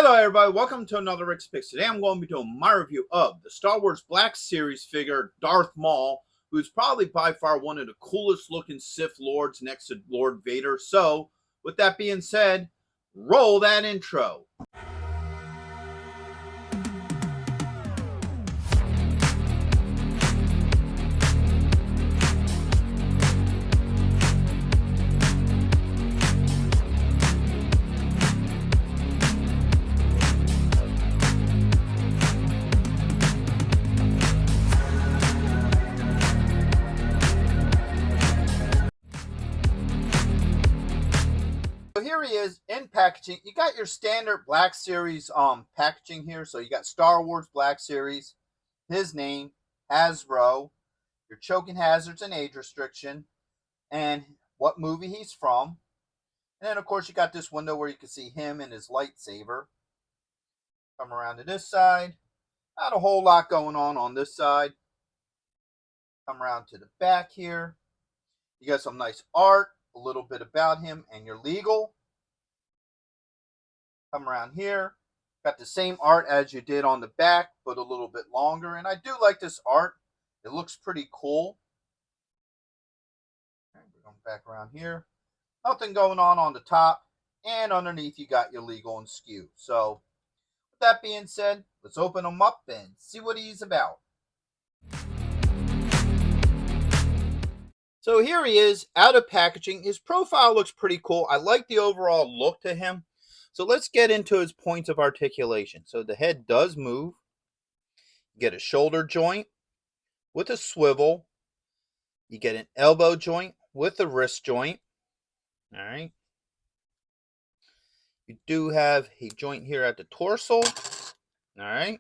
Hello everybody, welcome to another Rick's Picks. Today I'm going to be doing my review of the Star Wars Black Series figure, Darth Maul, who's probably by far one of the coolest looking Sith Lords next to Lord Vader. So, with that being said, roll that intro. So here he is in packaging. You got your standard Black Series packaging here. So you got Star Wars Black Series, his name, Hasbro, your choking hazards and age restriction, and what movie he's from. And then, of course, you got this window where you can see him and his lightsaber. Come around to this side. Not a whole lot going on this side. Come around to the back here. You got some nice art, a little bit about him and your legal. Come around here. Got the same art as you did on the back, but a little bit longer. And I do like this art. It looks pretty cool. Okay, we're going back around here. Nothing going on the top. And underneath you got your legal and skew. So, with that being said, let's open him up and see what he's about. So here he is, out of packaging. His profile looks pretty cool. I like the overall look to him. So let's get into his points of articulation. So the head does move. You get a shoulder joint with a swivel. You get an elbow joint with a wrist joint. All right. You do have a joint here at the torso. All right.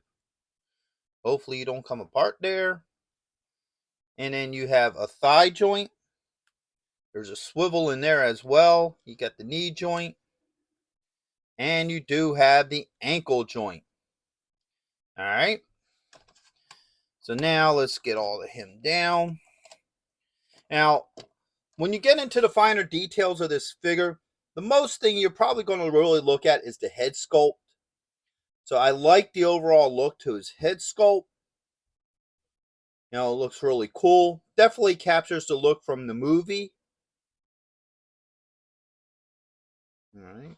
Hopefully you don't come apart there. And then you have a thigh joint. There's a swivel in there as well. You got the knee joint. And you do have the ankle joint. All right. So now let's get all of him down. Now, when you get into the finer details of this figure, the most thing you're probably going to really look at is the head sculpt. So I like the overall look to his head sculpt. You know, it looks really cool. Definitely captures the look from the movie. All right.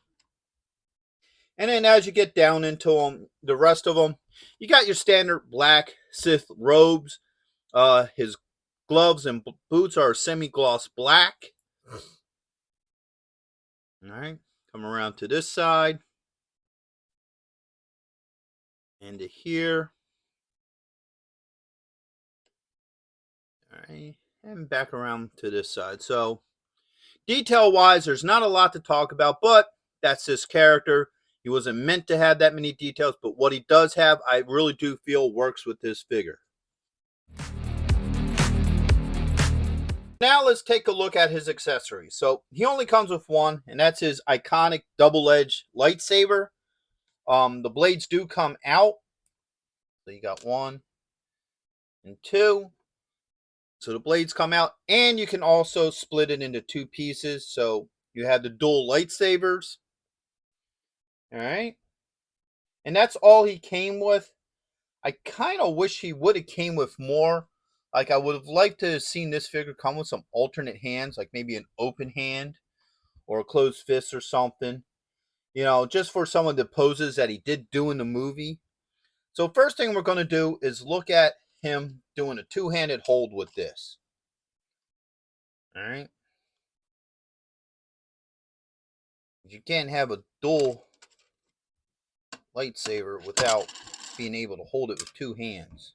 And then as you get down into them, the rest of them, you got your standard black Sith robes. His gloves and boots are semi-gloss black. All right. Come around to this side. And to here. All right. And back around to this side. So, detail-wise, there's not a lot to talk about, but that's his character. He wasn't meant to have that many details, but what he does have, I really do feel works with this figure. Now let's take a look at his accessories. So he only comes with one, and that's his iconic double-edged lightsaber. The blades do come out. So you got one and two. So the blades come out, and you can also split it into two pieces. So you have the dual lightsabers. All right. And that's all he came with. I kind of wish he would have came with more. Like, I would have liked to have seen this figure come with some alternate hands, like maybe an open hand or a closed fist or something. You know, just for some of the poses that he did do in the movie. So first thing we're going to do is look at him doing a two-handed hold with this. All right. You can't have a dual lightsaber without being able to hold it with two hands.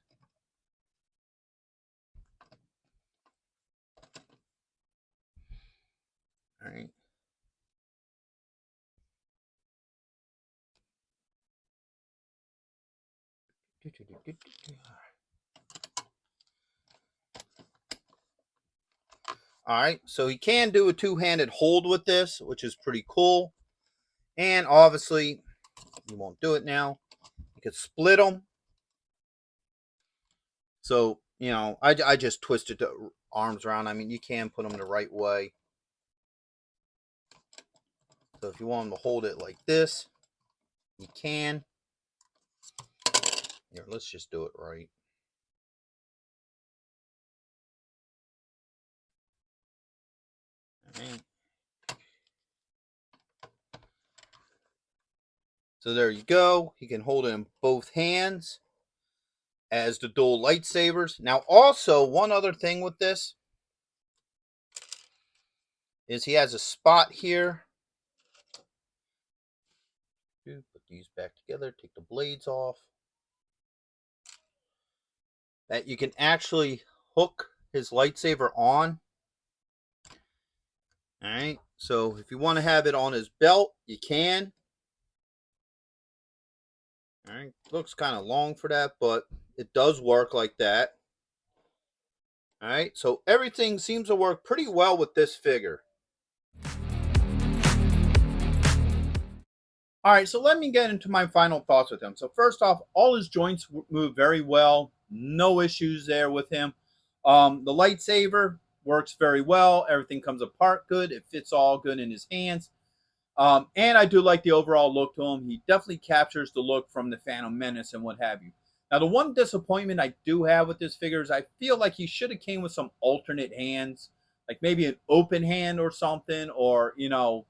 All right. All right, so he can do a two-handed hold with this, which is pretty cool. And obviously, you won't do it now. You could split them. So, you know, I just twisted the arms around. I mean, you can put them the right way. So if you want them to hold it like this, You can. Here, let's just do it right. All right. So there you go. He can hold it in both hands as the dual lightsabers. Now, also, one other thing with this is he has a spot here. Put these back together, take the blades off. That you can actually hook his lightsaber on. All right, so if you want to have it on his belt, you can. All right, looks kind of long for that, but it does work like that. All right, so everything seems to work pretty well with this figure. All right, so let me get into my final thoughts with him. So first off, all his joints move very well. No issues there with him. The lightsaber works very well. Everything comes apart good. It fits all good in his hands. And I do like the overall look to him. He definitely captures the look from the Phantom Menace and what have you. Now, the one disappointment I do have with this figure is I feel like he should have came with some alternate hands, like maybe an open hand or something, or, you know,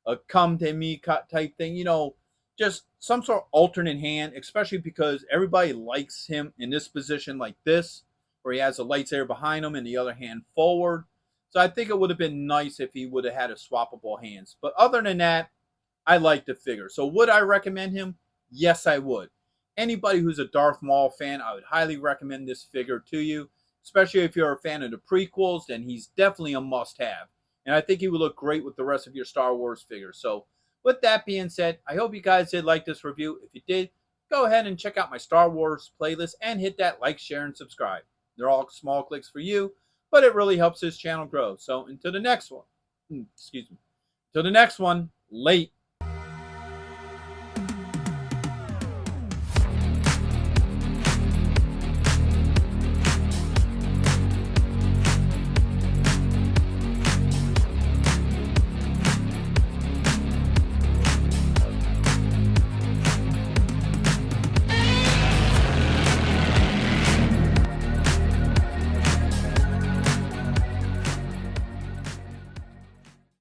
a come to me cut type thing, you know, just some sort of alternate hand, especially because everybody likes him in this position like this, where he has a lightsaber behind him and the other hand forward. So I think it would have been nice if he would have had a swappable hands. But other than that, I like the figure. So would I recommend him? Yes, I would. Anybody who's a Darth Maul fan, I would highly recommend this figure to you. Especially if you're a fan of the prequels, then he's definitely a must-have. And I think he would look great with the rest of your Star Wars figures. So with that being said, I hope you guys did like this review. If you did, go ahead and check out my Star Wars playlist and hit that like, share, and subscribe. They're all small clicks for you, but it really helps this channel grow. So until the next one, late.